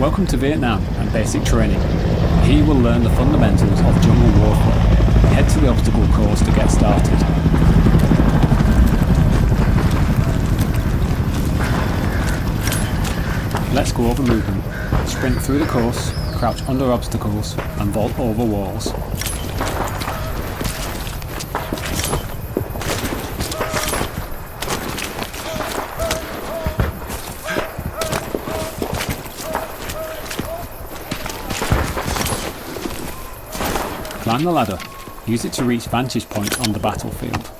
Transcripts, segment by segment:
Welcome to Vietnam and Basic Training. Here you will learn the fundamentals of jungle warfare. Head to the obstacle course to get started. Let's go over movement. Sprint through the course, crouch under obstacles and vault over walls. Climb the ladder. Use it to reach vantage points on the battlefield.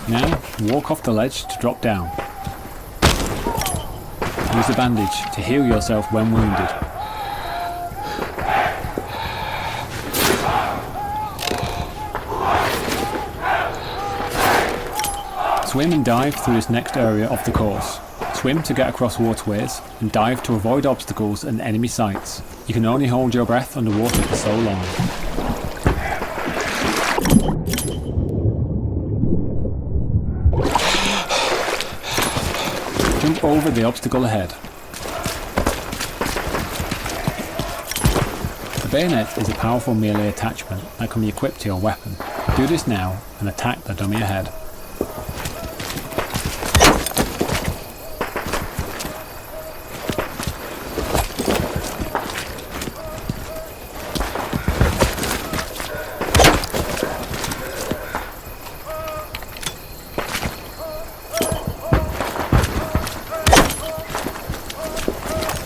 Now, walk off the ledge to drop down. Use the bandage to heal yourself when wounded. Swim and dive through this next area of the course. Swim to get across waterways and dive to avoid obstacles and enemy sights. You can only hold your breath underwater for so long. Jump over the obstacle ahead. The bayonet is a powerful melee attachment that can be equipped to your weapon. Do this now and attack the dummy ahead.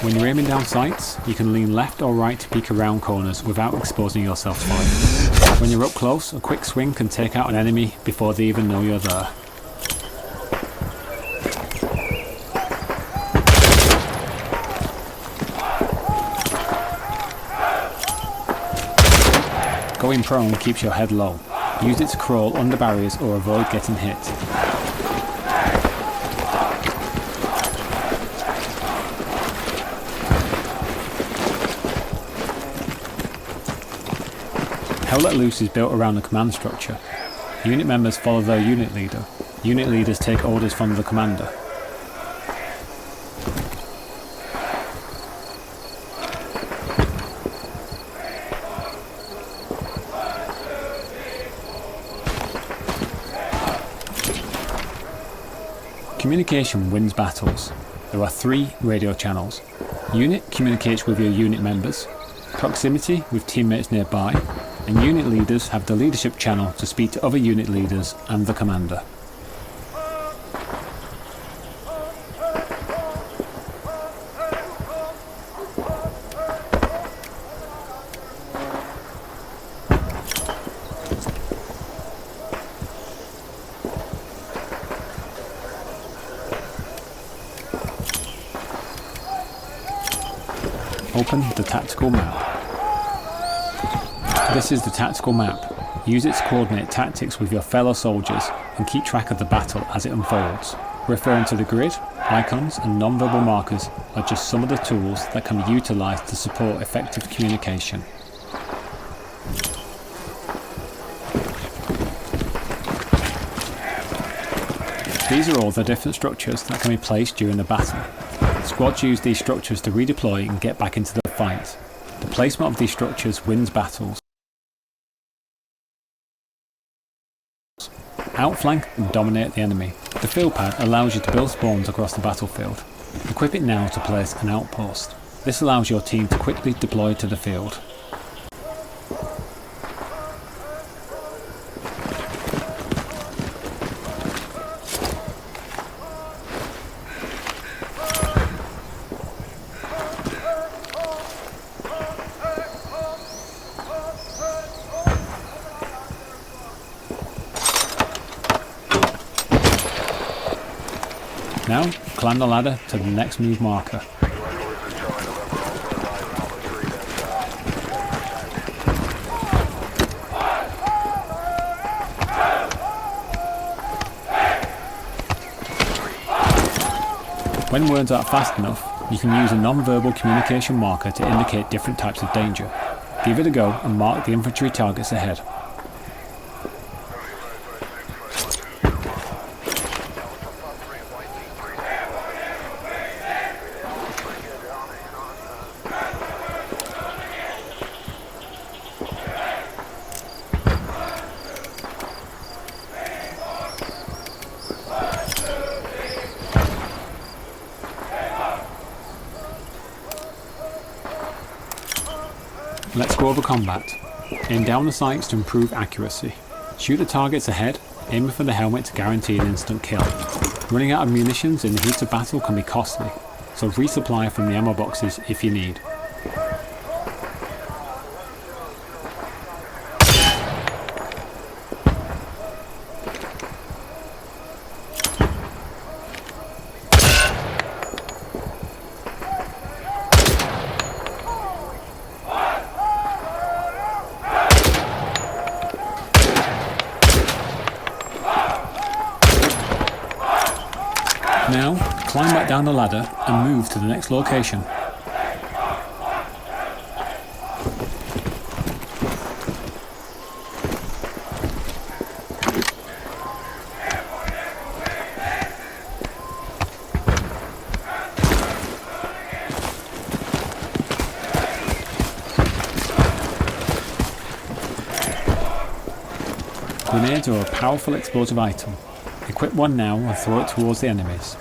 When you're aiming down sights, you can lean left or right to peek around corners without exposing yourself to fire. When you're up close, a quick swing can take out an enemy before they even know you're there. Going prone keeps your head low. Use it to crawl under barriers or avoid getting hit. Hell Let Loose is built around a command structure. Unit members follow their unit leader. Unit leaders take orders from the commander. Communication wins battles. There are 3 radio channels. Unit communicates with your unit members, proximity with teammates nearby, and unit leaders have the leadership channel to speak to other unit leaders and the commander. Open the tactical map. This is the tactical map. Use it to coordinate tactics with your fellow soldiers and keep track of the battle as it unfolds. Referring to the grid, icons and non-verbal markers are just some of the tools that can be utilised to support effective communication. These are all the different structures that can be placed during the battle. Squads use these structures to redeploy and get back into the fight. The placement of these structures wins battles. Outflank and dominate the enemy. The field pad allows you to build spawns across the battlefield. Equip it now to place an outpost. This allows your team to quickly deploy to the field. Now, climb the ladder to the next move marker. When words aren't fast enough, you can use a non-verbal communication marker to indicate different types of danger. Give it a go and mark the infantry targets ahead. Let's go over combat. Aim down the sights to improve accuracy. Shoot the targets ahead, aiming for the helmet to guarantee an instant kill. Running out of munitions in the heat of battle can be costly, so resupply from the ammo boxes if you need. Now, climb back down the ladder and move to the next location. Grenades are a powerful explosive item. Equip one now and throw it towards the enemies.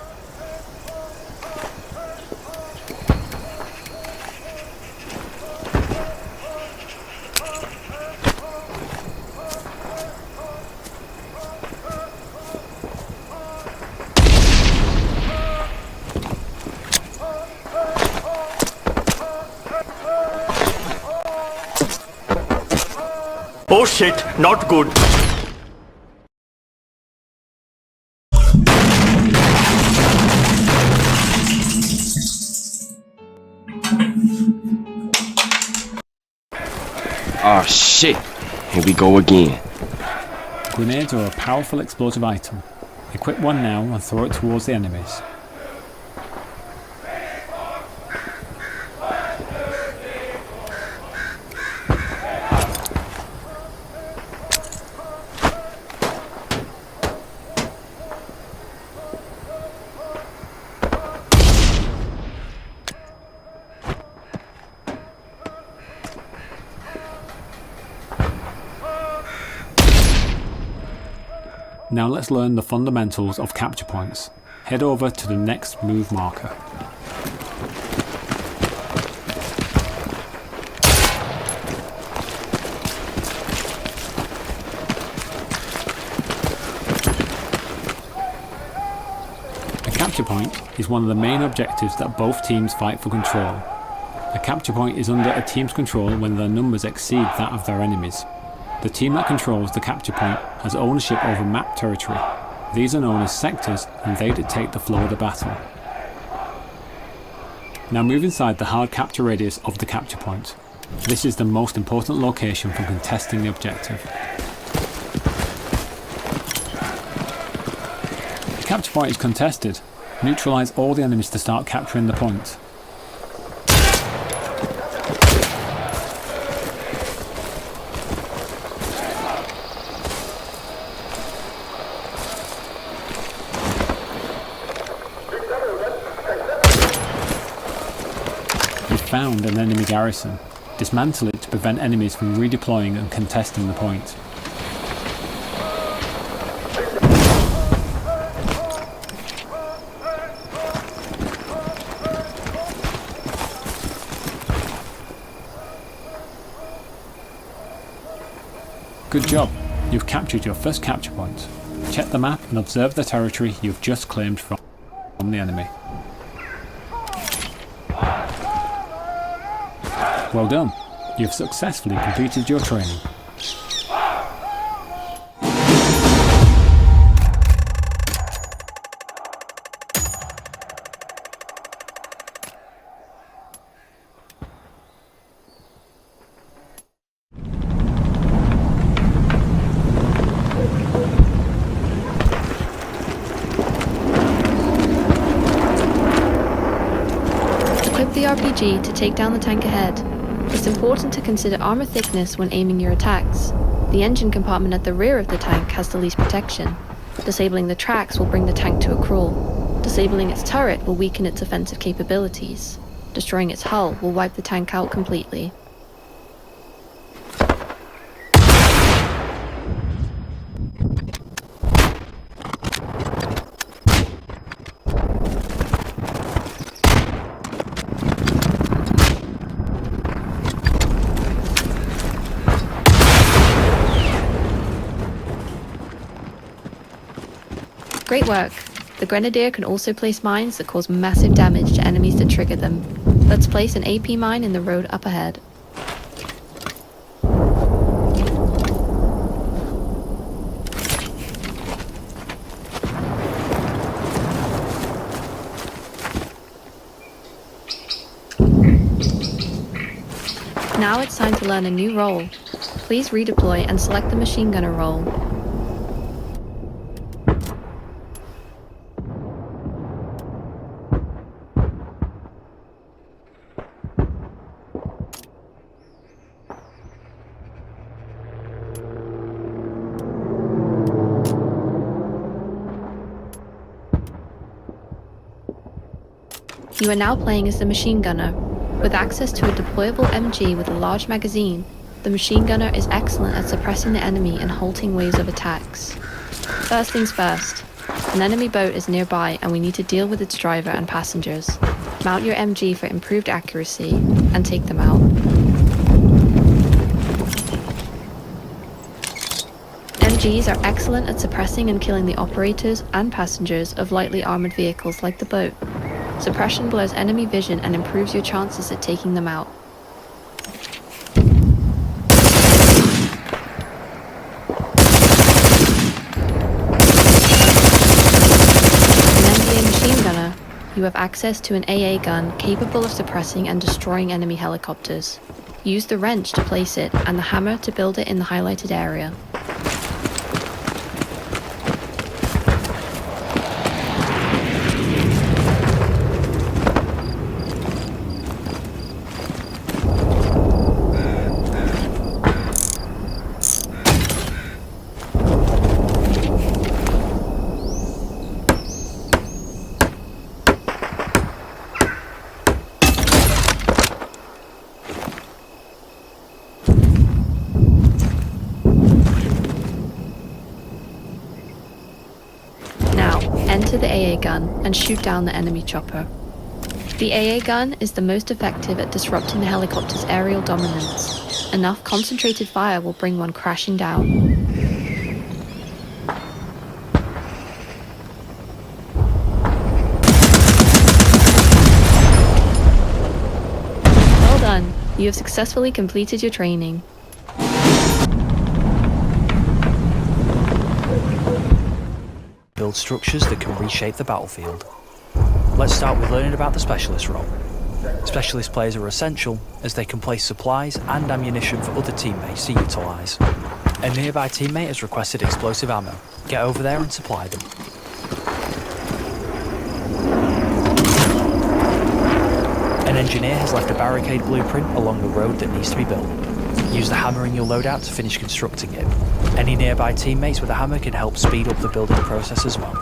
Oh shit, not good. Oh shit, here we go again. Grenades are a powerful explosive item. Equip one now and throw it towards the enemies. Now let's learn the fundamentals of capture points. Head over to the next move marker. A capture point is one of the main objectives that both teams fight for control. A capture point is under a team's control when their numbers exceed that of their enemies. The team that controls the capture point has ownership over map territory. These are known as sectors and they dictate the flow of the battle. Now move inside the hard capture radius of the capture point. This is the most important location for contesting the objective. The capture point is contested. Neutralise all the enemies to start capturing the point. Found an enemy garrison. Dismantle it to prevent enemies from redeploying and contesting the point. Good job, you've captured your first capture point. Check the map and observe the territory you've just claimed from the enemy. Well done, you've successfully completed your training. Equip the RPG to take down the tank ahead. It's important to consider armor thickness when aiming your attacks. The engine compartment at the rear of the tank has the least protection. Disabling the tracks will bring the tank to a crawl. Disabling its turret will weaken its offensive capabilities. Destroying its hull will wipe the tank out completely. Great work. The Grenadier can also place mines that cause massive damage to enemies that trigger them. Let's place an AP mine in the road up ahead. Now it's time to learn a new role. Please redeploy and select the machine gunner role. You are now playing as the machine gunner. With access to a deployable MG with a large magazine, the machine gunner is excellent at suppressing the enemy and halting waves of attacks. First things first, an enemy boat is nearby and we need to deal with its driver and passengers. Mount your MG for improved accuracy and take them out. MGs are excellent at suppressing and killing the operators and passengers of lightly armored vehicles like the boat. Suppression blurs enemy vision and improves your chances at taking them out. An MGA machine gunner, you have access to an AA gun capable of suppressing and destroying enemy helicopters. Use the wrench to place it and the hammer to build it in the highlighted area. Enter the AA gun and shoot down the enemy chopper. The AA gun is the most effective at disrupting the helicopter's aerial dominance. Enough concentrated fire will bring one crashing down. Well done, you have successfully completed your training. Build structures that can reshape the battlefield. Let's start with learning about the specialist role. Specialist players are essential as they can place supplies and ammunition for other teammates to utilise. A nearby teammate has requested explosive ammo. Get over there and supply them. An engineer has left a barricade blueprint along the road that needs to be built. Use the hammer in your loadout to finish constructing it. Any nearby teammates with a hammer can help speed up the building process as well.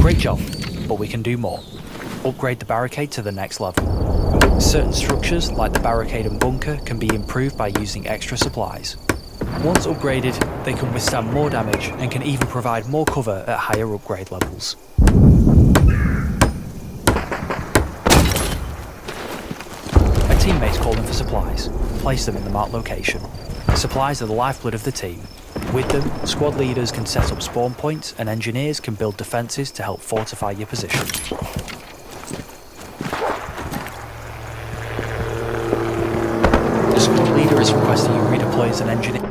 Great job, but we can do more. Upgrade the barricade to the next level. Certain structures, like the barricade and bunker, can be improved by using extra supplies. Once upgraded, they can withstand more damage and can even provide more cover at higher upgrade levels. A teammate's calling for supplies. Place them in the marked location. Supplies are the lifeblood of the team. With them, squad leaders can set up spawn points and engineers can build defences to help fortify your position. The squad leader is requesting you redeploy as an engineer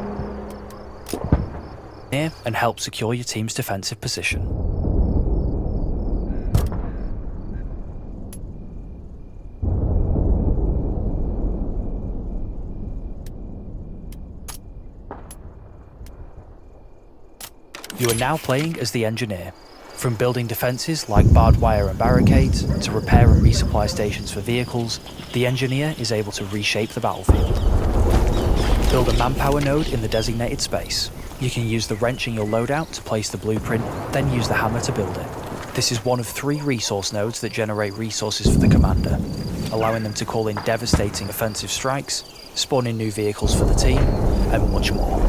and help secure your team's defensive position. You are now playing as the engineer. From building defences like barbed wire and barricades, to repair and resupply stations for vehicles, the engineer is able to reshape the battlefield. Build a manpower node in the designated space. You can use the wrench in your loadout to place the blueprint, then use the hammer to build it. This is one of 3 resource nodes that generate resources for the commander, allowing them to call in devastating offensive strikes, spawn in new vehicles for the team, and much more.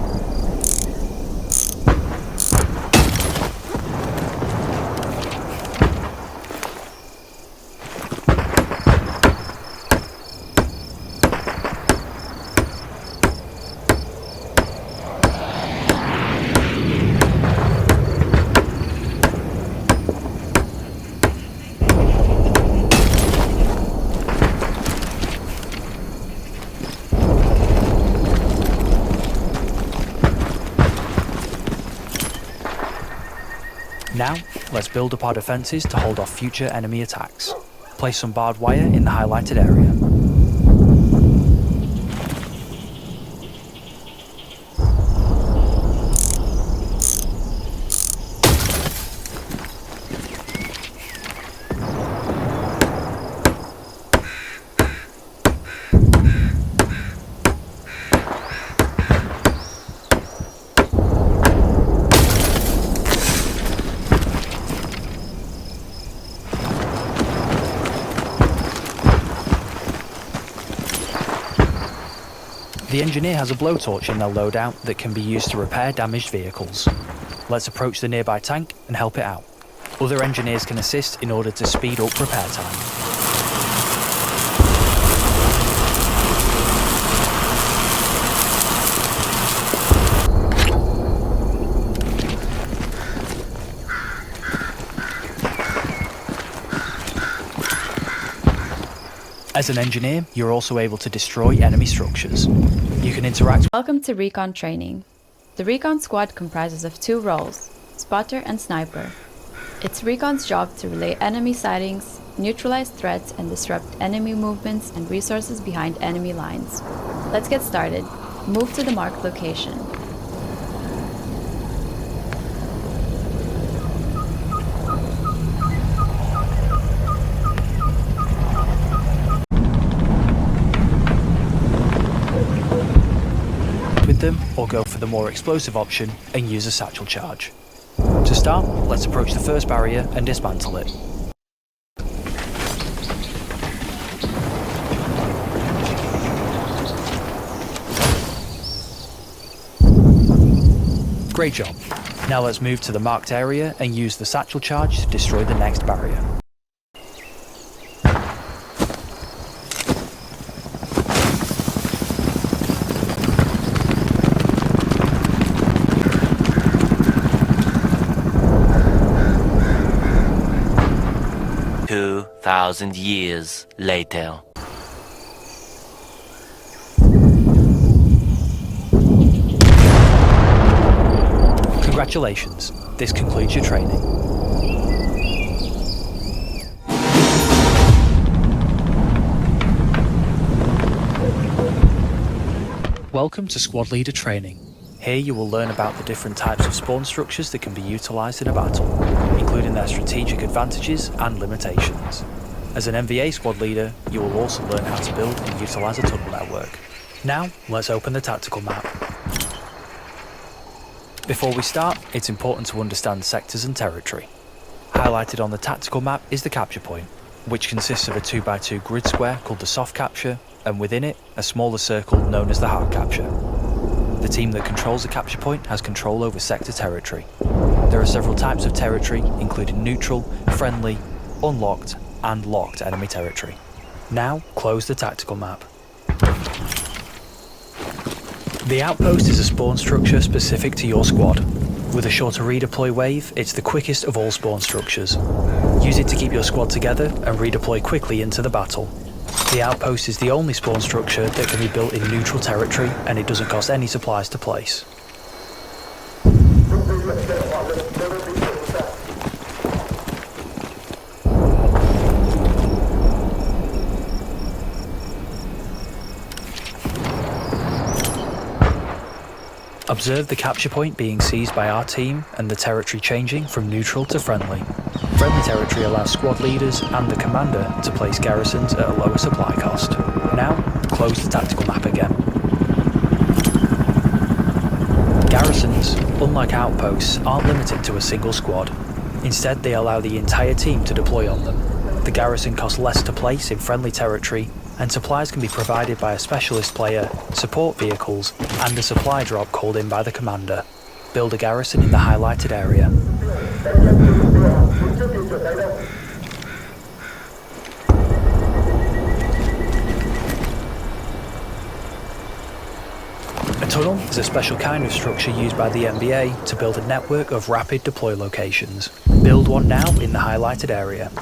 Now, let's build up our defences to hold off future enemy attacks. Place some barbed wire in the highlighted area. The engineer has a blowtorch in their loadout that can be used to repair damaged vehicles. Let's approach the nearby tank and help it out. Other engineers can assist in order to speed up repair time. As an engineer, you're also able to destroy enemy structures. You can interact. Welcome to Recon Training. The Recon Squad comprises of 2 roles, Spotter and Sniper. It's Recon's job to relay enemy sightings, neutralize threats, and disrupt enemy movements and resources behind enemy lines. Let's get started. Move to the marked location. With them, or go for the more explosive option and use a satchel charge. To start, let's approach the first barrier and dismantle it. Great job. Now let's move to the marked area and use the satchel charge to destroy the next barrier. Thousand years later. Congratulations, this concludes your training. Welcome to Squad Leader Training. Here you will learn about the different types of spawn structures that can be utilised in a battle, including their strategic advantages and limitations. As an MVA squad leader, you will also learn how to build and utilise a tunnel network. Now, let's open the tactical map. Before we start, it's important to understand sectors and territory. Highlighted on the tactical map is the capture point, which consists of a 2x2 grid square called the soft capture, and within it, a smaller circle known as the hard capture. The team that controls the capture point has control over sector territory. There are several types of territory, including neutral, friendly, unlocked, and locked enemy territory. Now, close the tactical map. The outpost is a spawn structure specific to your squad. With a shorter redeploy wave, it's the quickest of all spawn structures. Use it to keep your squad together and redeploy quickly into the battle. The outpost is the only spawn structure that can be built in neutral territory, and it doesn't cost any supplies to place. Observe the capture point being seized by our team and the territory changing from neutral to friendly. Friendly territory allows squad leaders and the commander to place garrisons at a lower supply cost. Now, close the tactical map again. Garrisons, unlike outposts, aren't limited to a single squad. Instead, they allow the entire team to deploy on them. The garrison costs less to place in friendly territory, and supplies can be provided by a specialist player, support vehicles, and a supply drop called in by the commander. Build a garrison in the highlighted area. A tunnel is a special kind of structure used by the NBA to build a network of rapid deploy locations. Build one now in the highlighted area.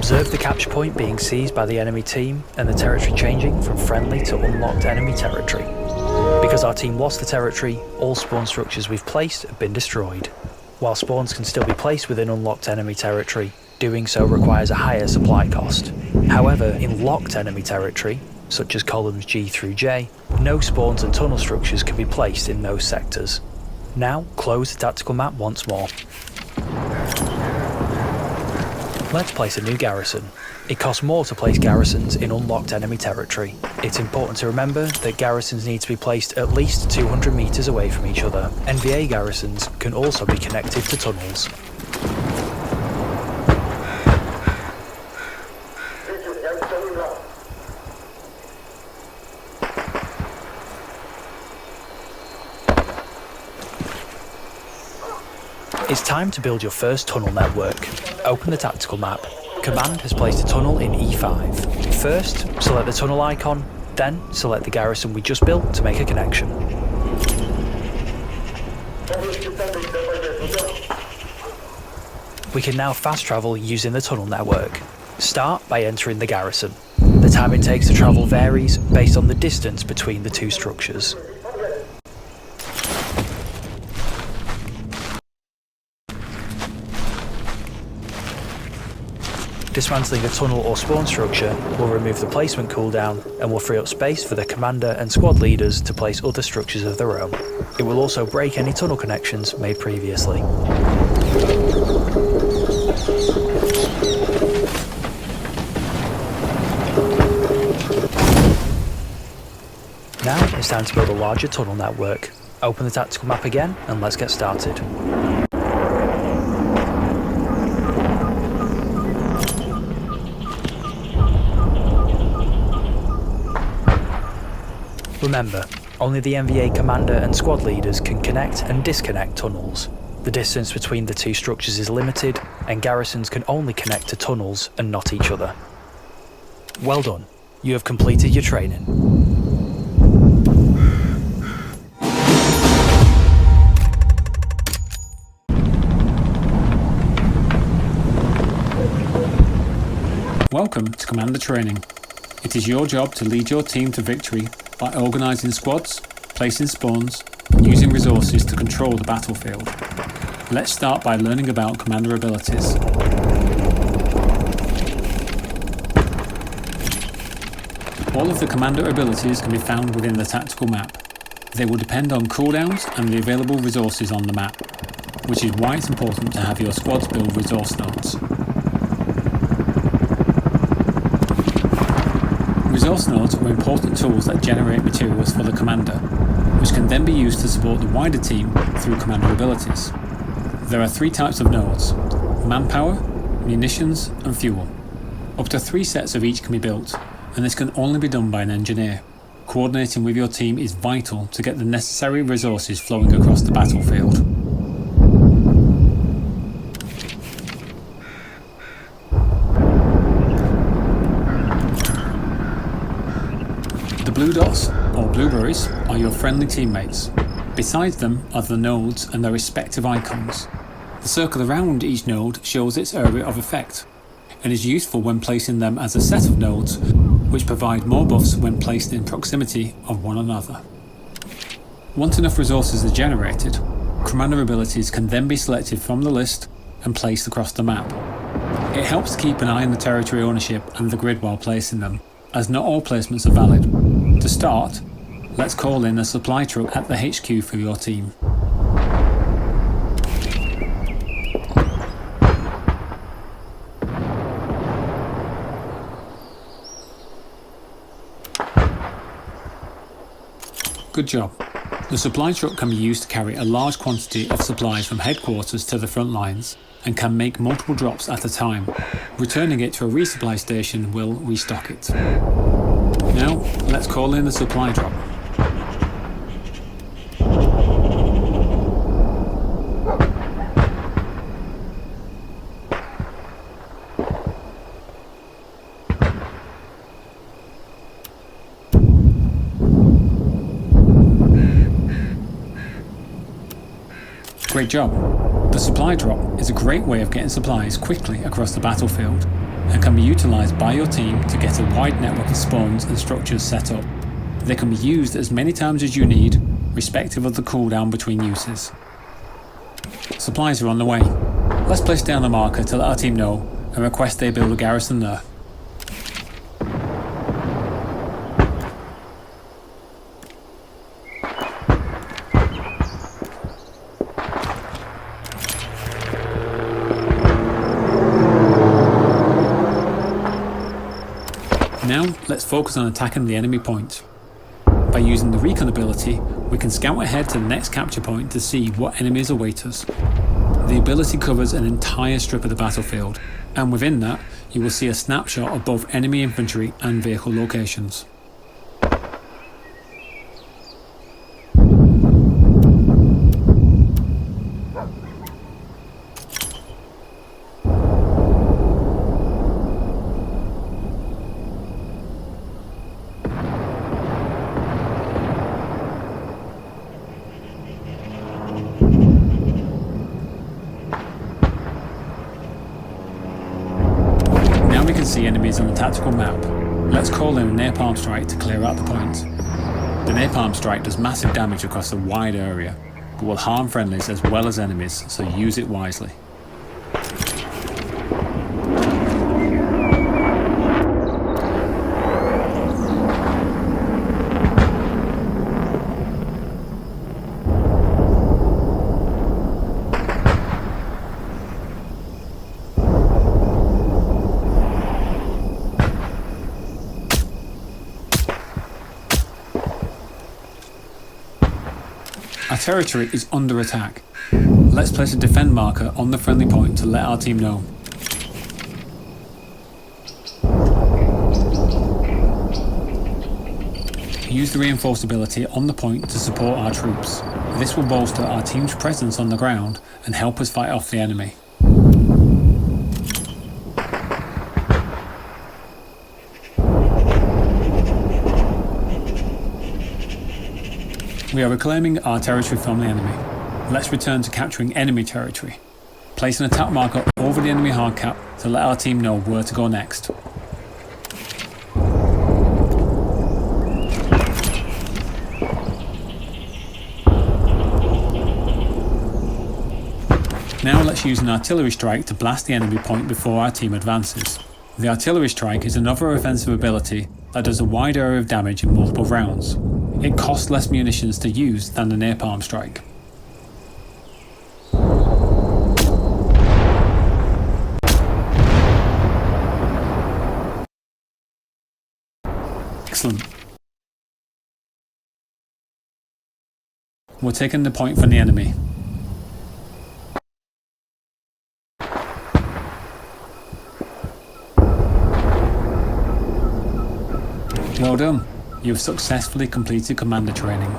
Observe the capture point being seized by the enemy team and the territory changing from friendly to unlocked enemy territory. Because our team lost the territory, all spawn structures we've placed have been destroyed. While spawns can still be placed within unlocked enemy territory, doing so requires a higher supply cost. However, in locked enemy territory, such as columns G through J, no spawns and tunnel structures can be placed in those sectors. Now, close the tactical map once more. Let's place a new garrison. It costs more to place garrisons in unlocked enemy territory. It's important to remember that garrisons need to be placed at least 200 meters away from each other. NVA garrisons can also be connected to tunnels. It's time to build your first tunnel network. Open the tactical map. Command has placed a tunnel in E5. First, select the tunnel icon, then select the garrison we just built to make a connection. We can now fast travel using the tunnel network. Start by entering the garrison. The time it takes to travel varies based on the distance between the two structures. Dismantling a tunnel or spawn structure will remove the placement cooldown and will free up space for the commander and squad leaders to place other structures of their own. It will also break any tunnel connections made previously. Now it's time to build a larger tunnel network. Open the tactical map again and let's get started. Remember, only the NVA commander and squad leaders can connect and disconnect tunnels. The distance between the two structures is limited, and garrisons can only connect to tunnels and not each other. Well done, you have completed your training. Welcome to Commander Training. It is your job to lead your team to victory by organising squads, placing spawns, and using resources to control the battlefield. Let's start by learning about commander abilities. All of the commander abilities can be found within the tactical map. They will depend on cooldowns and the available resources on the map, which is why it's important to have your squads build resource nodes. Resource nodes are important tools that generate materials for the commander, which can then be used to support the wider team through commander abilities. There are 3 types of nodes: manpower, munitions and fuel. Up to 3 sets of each can be built, and this can only be done by an engineer. Coordinating with your team is vital to get the necessary resources flowing across the battlefield. The blue dots, or blueberries, are your friendly teammates. Beside them are the nodes and their respective icons. The circle around each node shows its area of effect, and is useful when placing them as a set of nodes, which provide more buffs when placed in proximity of one another. Once enough resources are generated, commander abilities can then be selected from the list and placed across the map. It helps to keep an eye on the territory ownership and the grid while placing them, as not all placements are valid. To start, let's call in a supply truck at the HQ for your team. Good job. The supply truck can be used to carry a large quantity of supplies from headquarters to the front lines, and can make multiple drops at a time. Returning it to a resupply station will restock it. Now, let's call in the supply drop. Great job. The supply drop is a great way of getting supplies quickly across the battlefield. and can be utilised by your team to get a wide network of spawns and structures set up. They can be used as many times as you need, respective of the cooldown between uses. Supplies are on the way. Let's place down a marker to let our team know and request they build a garrison there. Now, let's focus on attacking the enemy point. By using the recon ability, we can scout ahead to the next capture point to see what enemies await us. The ability covers an entire strip of the battlefield, and within that, you will see a snapshot of both enemy infantry and vehicle locations. See enemies on the tactical map. Let's call in a napalm strike to clear out the point. The napalm strike does massive damage across a wide area, but will harm friendlies as well as enemies, so use it wisely. Our territory is under attack. Let's place a defend marker on the friendly point to let our team know. Use the reinforced ability on the point to support our troops. This will bolster our team's presence on the ground and help us fight off the enemy. We are reclaiming our territory from the enemy. Let's return to capturing enemy territory. Place an attack marker over the enemy hard cap to let our team know where to go next. Now let's use an artillery strike to blast the enemy point before our team advances. The artillery strike is another offensive ability that does a wide area of damage in multiple rounds. It costs less munitions to use than the napalm strike. Excellent. We're taking the point from the enemy. Well done. You have successfully completed commander training.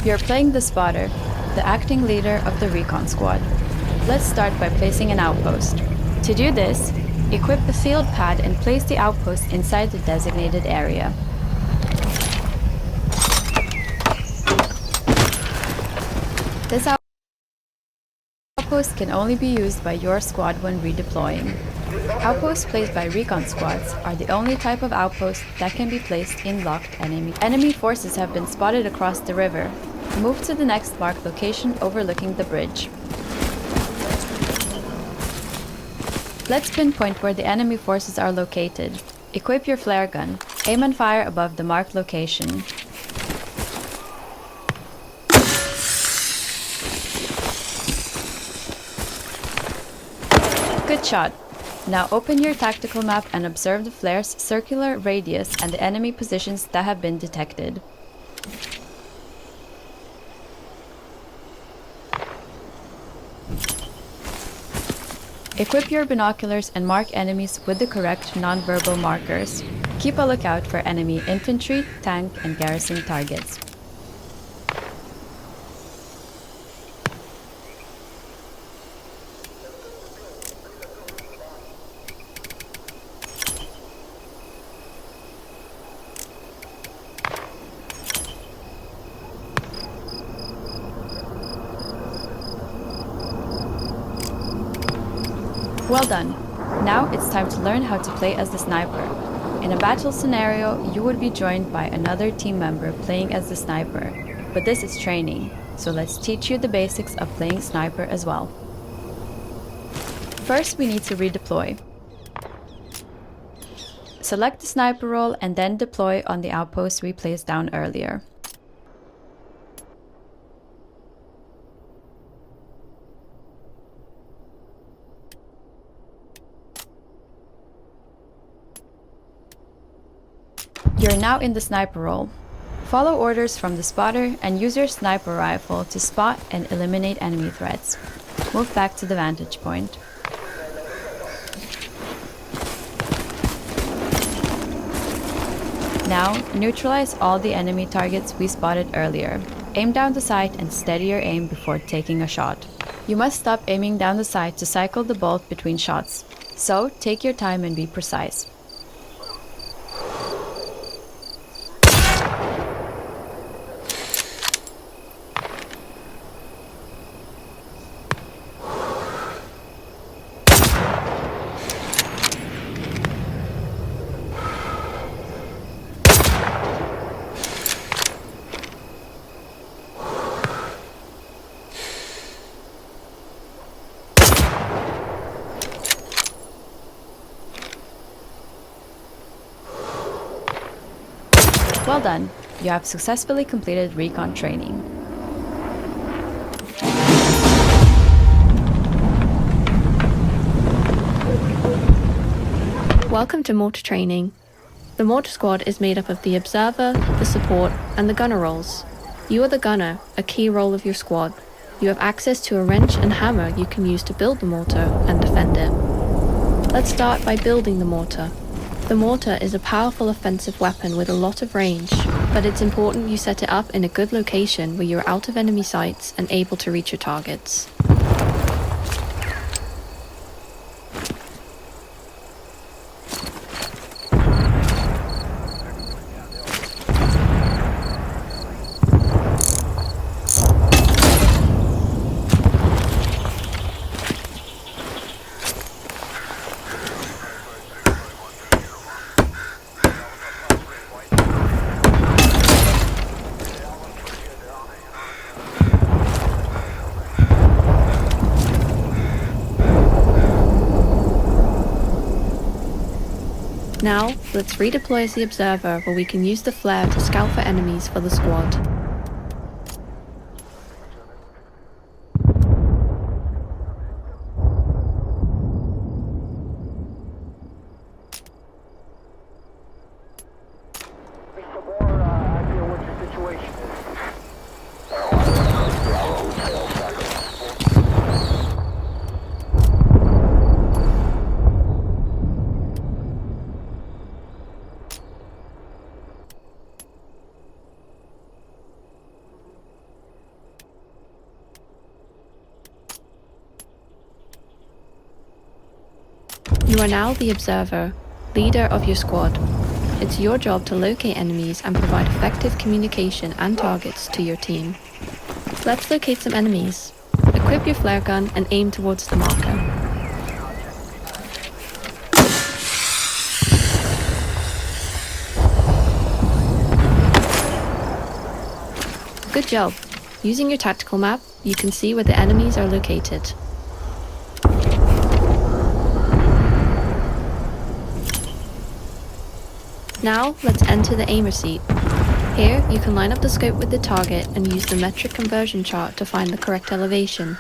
You're playing the spotter, the acting leader of the recon squad. Let's start by placing an outpost. To do this, equip the field pad and place the outpost inside the designated area. This outpost can only be used by your squad when redeploying. Outposts placed by recon squads are the only type of outpost that can be placed in locked enemy. Enemy forces have been spotted across the river. Move to the next marked location overlooking the bridge. Let's pinpoint where the enemy forces are located. Equip your flare gun. Aim and fire above the marked location. Good shot. Now open your tactical map and observe the flare's circular radius and the enemy positions that have been detected. Equip your binoculars and mark enemies with the correct non-verbal markers. Keep a lookout for enemy infantry, tank, and garrison targets. Well done. Now it's time to learn how to play as the sniper. In a battle scenario, you would be joined by another team member playing as the sniper, but this is training, so let's teach you the basics of playing sniper as well. First, we need to redeploy. Select the sniper role and then deploy on the outpost we placed down earlier. You're now in the sniper role. Follow orders from the spotter and use your sniper rifle to spot and eliminate enemy threats. Move back to the vantage point. Now, neutralize all the enemy targets we spotted earlier. Aim down the sight and steady your aim before taking a shot. You must stop aiming down the sight to cycle the bolt between shots. So, take your time and be precise. Well done! You have successfully completed recon training. Welcome to mortar training. The mortar squad is made up of the observer, the support, and the gunner roles. You are the gunner, a key role of your squad. You have access to a wrench and hammer you can use to build the mortar and defend it. Let's start by building the mortar. The mortar is a powerful offensive weapon with a lot of range, but it's important you set it up in a good location where you're out of enemy sights and able to reach your targets. Now, let's redeploy as the observer where we can use the flare to scout for enemies for the squad. You are now the observer, leader of your squad. It's your job to locate enemies and provide effective communication and targets to your team. Let's locate some enemies. Equip your flare gun and aim towards the marker. Good job. Using your tactical map, you can see where the enemies are located. Now, let's enter the aimer seat. Here, you can line up the scope with the target and use the metric conversion chart to find the correct elevation.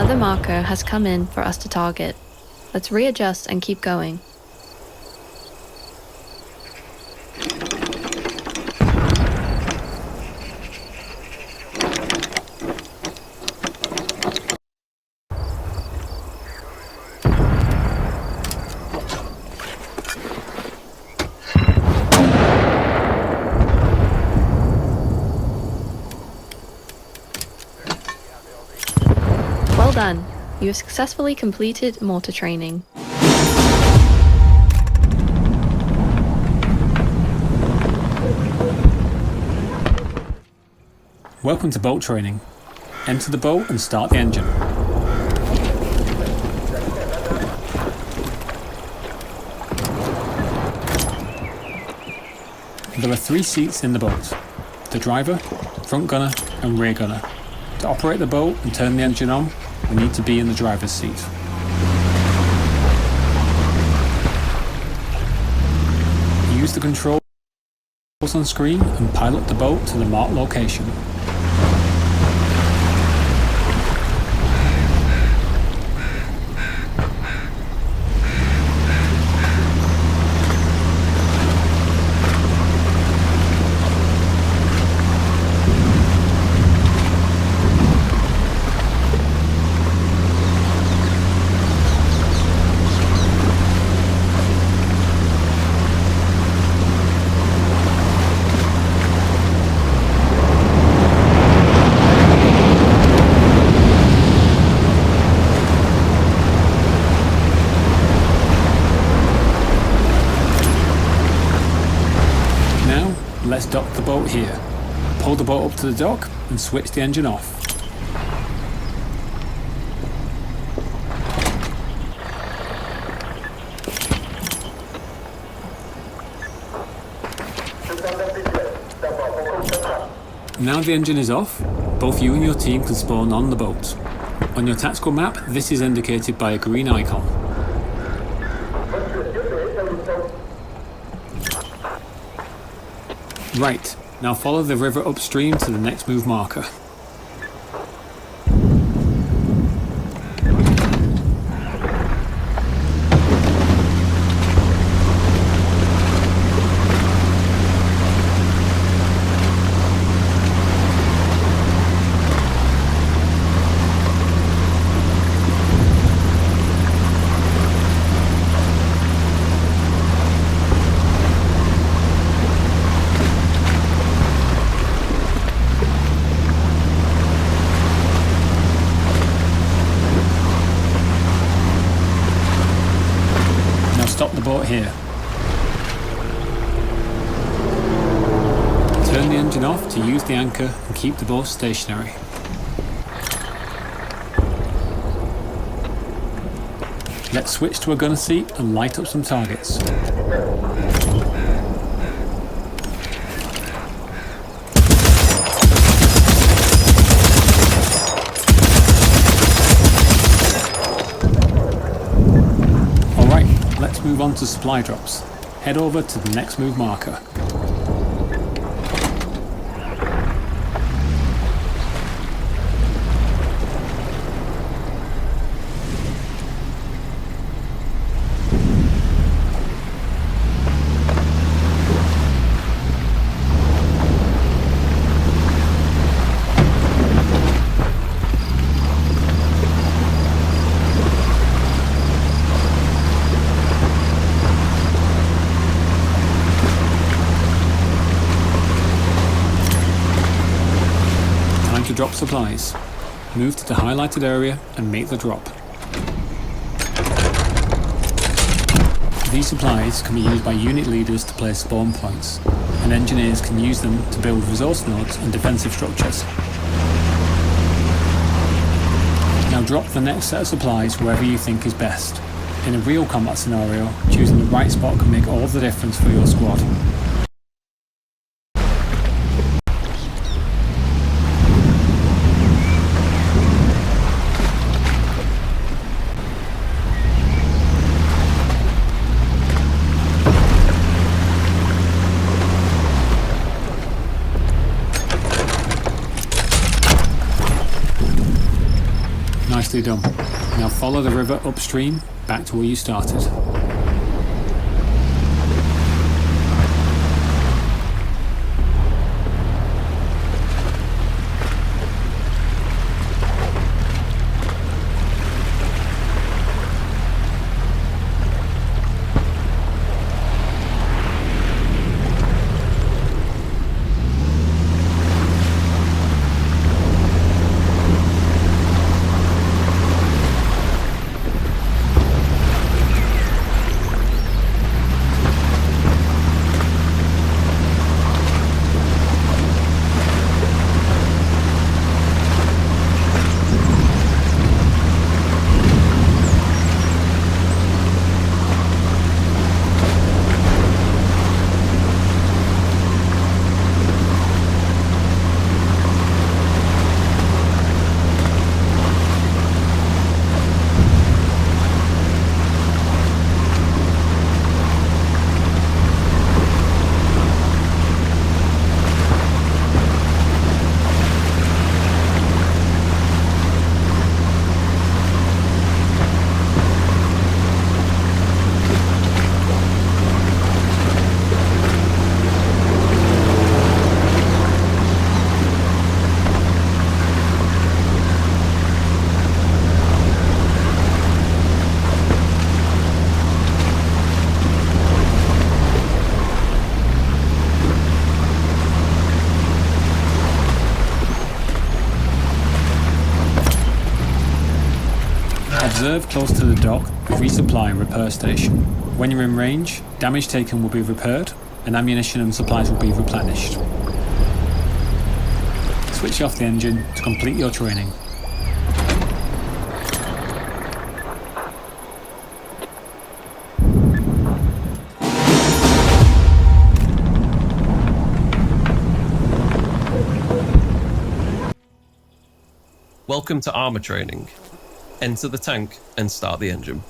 Another marker has come in for us to target. Let's readjust and keep going. Well done. You have successfully completed mortar training. Welcome to boat training. Enter the boat and start the engine. There are 3 seats in the boat: the driver, front gunner and rear gunner. To operate the boat and turn the engine on, we need to be in the driver's seat. Use the controls on screen and pilot the boat to the marked location. Let's dock the boat here. Pull the boat up to the dock and switch the engine off. Now the engine is off, both you and your team can spawn on the boat. On your tactical map, this is indicated by a green icon. Right, now follow the river upstream to the next move marker. Stop the boat here. Turn the engine off to use the anchor and keep the boat stationary. Let's switch to a gunner seat and light up some targets. Let's move on to supply drops. Head over to the next move marker. To drop supplies. Move to the highlighted area and make the drop. These supplies can be used by unit leaders to place spawn points, and engineers can use them to build resource nodes and defensive structures. Now drop the next set of supplies wherever you think is best. In a real combat scenario, choosing the right spot can make all the difference for your squad. Nicely done. Now follow the river upstream back to where you started. Observe close to the dock the resupply and repair station. When you're in range, damage taken will be repaired and ammunition and supplies will be replenished. Switch off the engine to complete your training. Welcome to armor training. Enter the tank and start the engine.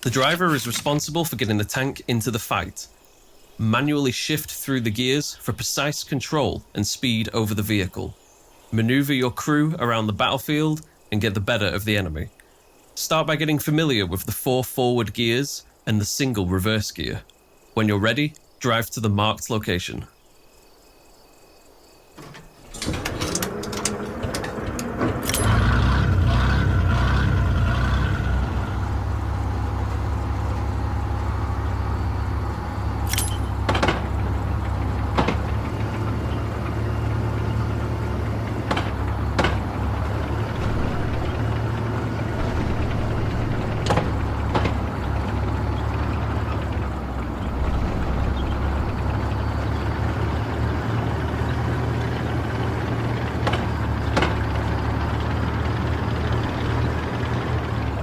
The driver is responsible for getting the tank into the fight. Manually shift through the gears for precise control and speed over the vehicle. Maneuver your crew around the battlefield and get the better of the enemy. Start by getting familiar with the 4 forward gears and the single reverse gear. When you're ready, drive to the marked location.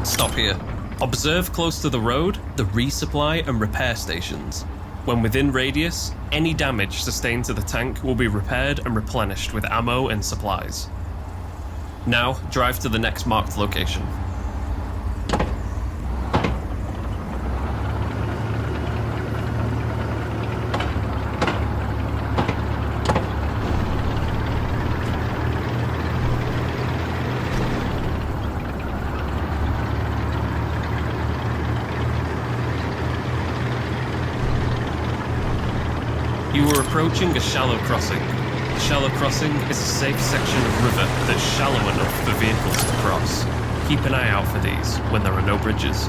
Stop here. Observe close to the road the resupply and repair stations. When within radius, any damage sustained to the tank will be repaired and replenished with ammo and supplies. Now, drive to the next marked location. You are approaching a shallow crossing. The shallow crossing is a safe section of river that's shallow enough for vehicles to cross. Keep an eye out for these when there are no bridges.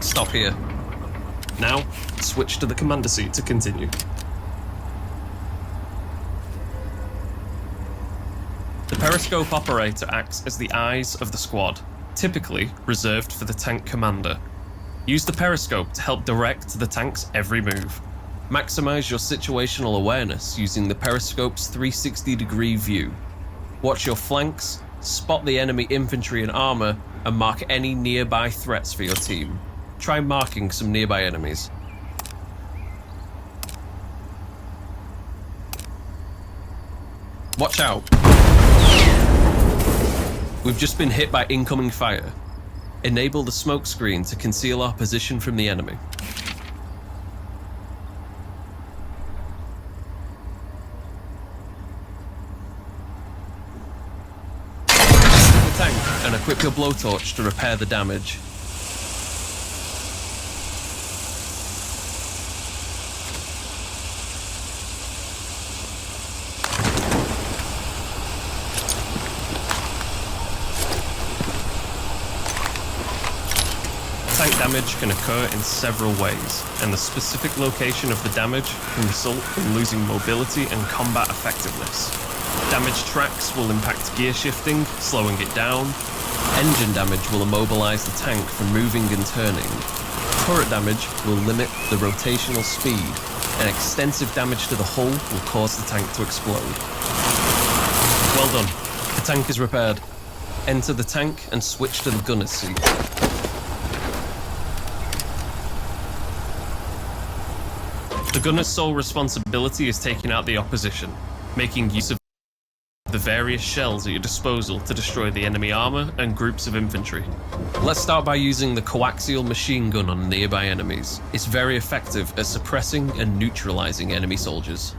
Stop here. Now, switch to the commander seat to continue. The periscope operator acts as the eyes of the squad, typically reserved for the tank commander. Use the periscope to help direct the tank's every move. Maximize your situational awareness using the periscope's 360-degree view. Watch your flanks, spot the enemy infantry and armor, and mark any nearby threats for your team. Try marking some nearby enemies. Watch out. We've just been hit by incoming fire. Enable the smoke screen to conceal our position from the enemy. The tank and equip your blowtorch to repair the damage. Tank damage can occur in several ways, and the specific location of the damage can result in losing mobility and combat effectiveness. Damaged tracks will impact gear shifting, slowing it down. Engine damage will immobilize the tank from moving and turning. Turret damage will limit the rotational speed, and extensive damage to the hull will cause the tank to explode. Well done. The tank is repaired. Enter the tank and switch to the gunner's seat. The gunner's sole responsibility is taking out the opposition, making use of the various shells at your disposal to destroy the enemy armor and groups of infantry. Let's start by using the coaxial machine gun on nearby enemies. It's very effective at suppressing and neutralizing enemy soldiers.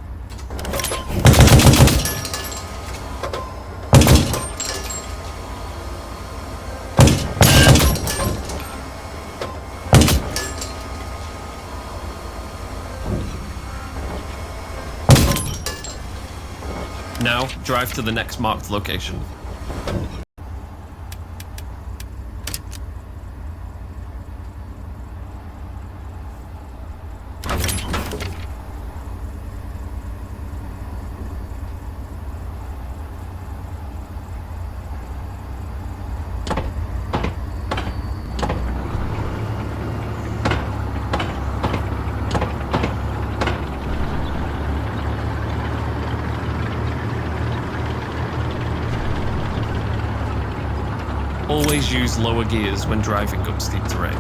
Now, drive to the next marked location. Always use lower gears when driving up steep terrain.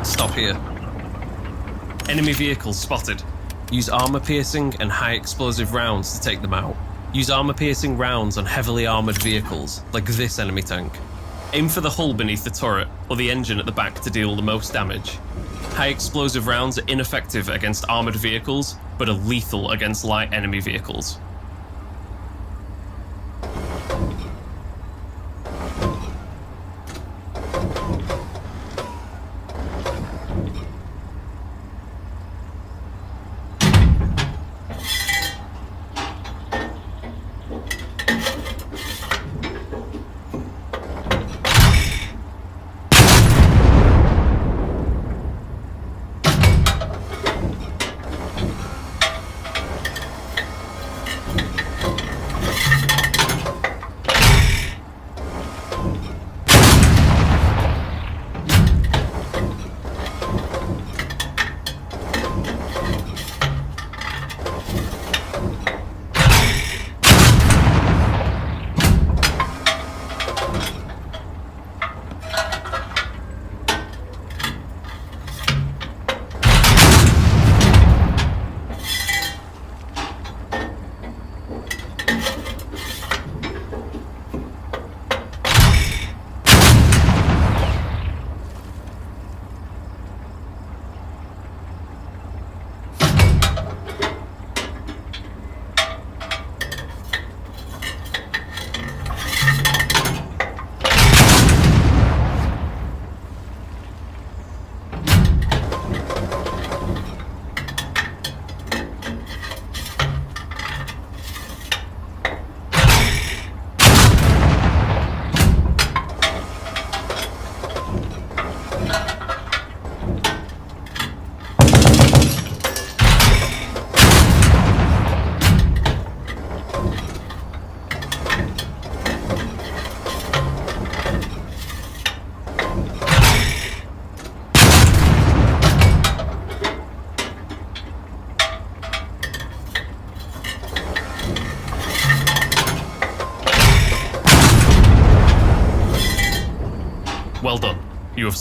Stop here. Enemy vehicles spotted. Use armor-piercing and high-explosive rounds to take them out. Use armor-piercing rounds on heavily armored vehicles, like this enemy tank. Aim for the hull beneath the turret, or the engine at the back to deal the most damage. High explosive rounds are ineffective against armored vehicles, but are lethal against light enemy vehicles.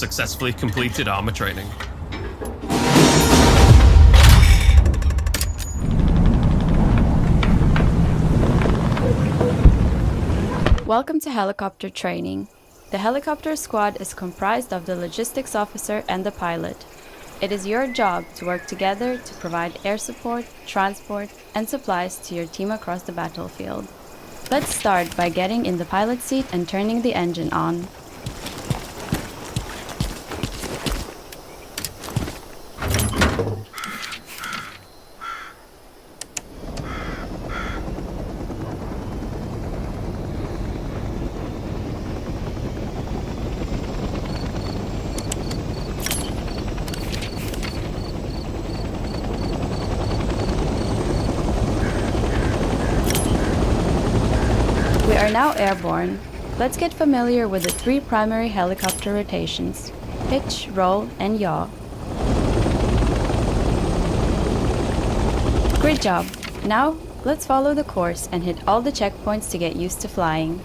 successfully completed armor training. Welcome to helicopter training. The helicopter squad is comprised of the logistics officer and the pilot. It is your job to work together to provide air support, transport, and supplies to your team across the battlefield. Let's start by getting in the pilot seat and turning the engine on. We are now airborne. Let's get familiar with the 3 primary helicopter rotations: pitch, roll, and yaw. Great job! Now, let's follow the course and hit all the checkpoints to get used to flying.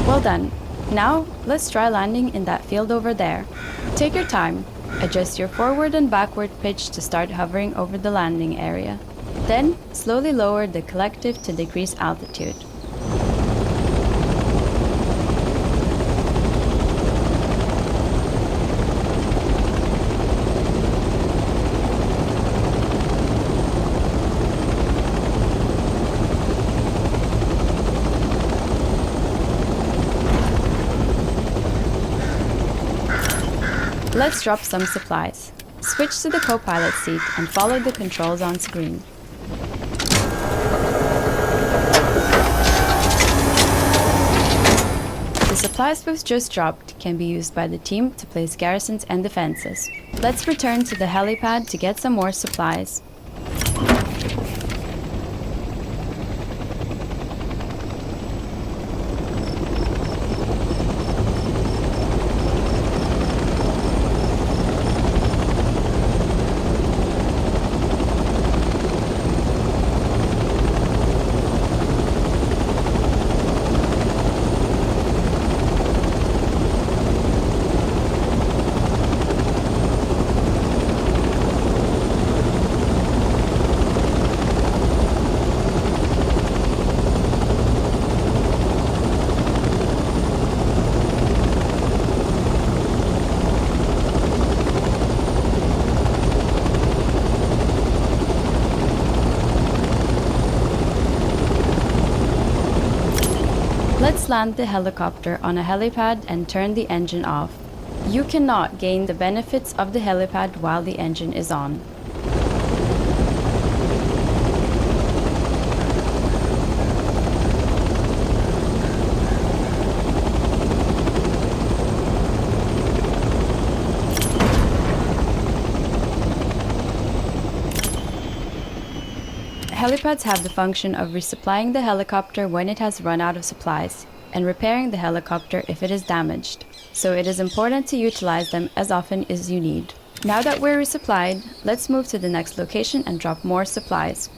Well done. Now, let's try landing in that field over there. Take your time. Adjust your forward and backward pitch to start hovering over the landing area. Then, slowly lower the collective to decrease altitude. Let's drop some supplies. Switch to the co-pilot seat and follow the controls on screen. The supplies we've just dropped can be used by the team to place garrisons and defenses. Let's return to the helipad to get some more supplies. Let's land the helicopter on a helipad and turn the engine off. You cannot gain the benefits of the helipad while the engine is on. Helipads have the function of resupplying the helicopter when it has run out of supplies, and repairing the helicopter if it is damaged, so it is important to utilize them as often as you need. Now that we're resupplied, let's move to the next location and drop more supplies.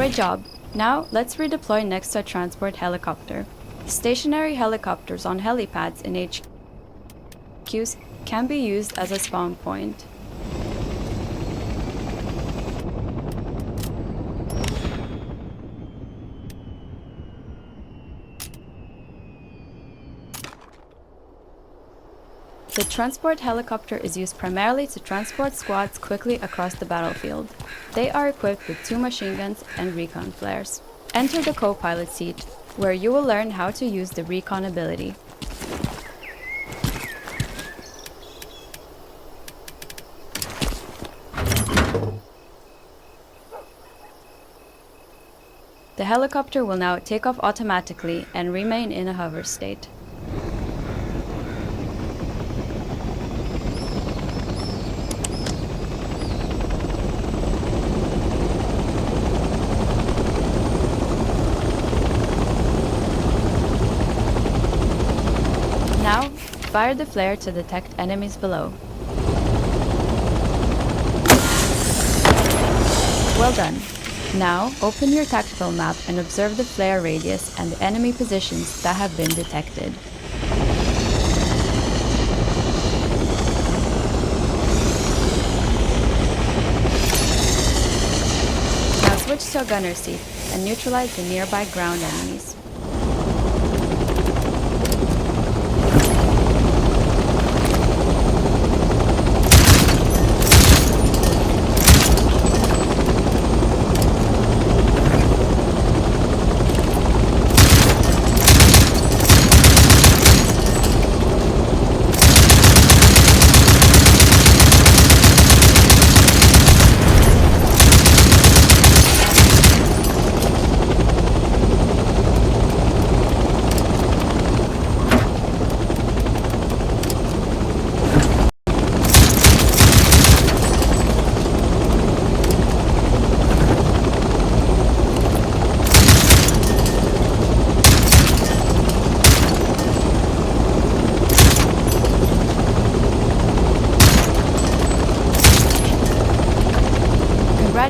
Great job! Now, let's redeploy next to a transport helicopter. Stationary helicopters on helipads in HQs can be used as a spawn point. The transport helicopter is used primarily to transport squads quickly across the battlefield. They are equipped with 2 machine guns and recon flares. Enter the co-pilot seat, where you will learn how to use the recon ability. The helicopter will now take off automatically and remain in a hover state. Now, fire the flare to detect enemies below. Well done. Now, open your tactical map and observe the flare radius and the enemy positions that have been detected. Now switch to a gunner seat and neutralize the nearby ground enemies.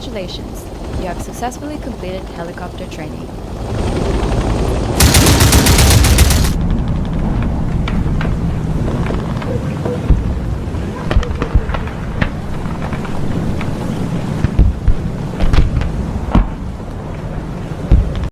Congratulations! You have successfully completed helicopter training.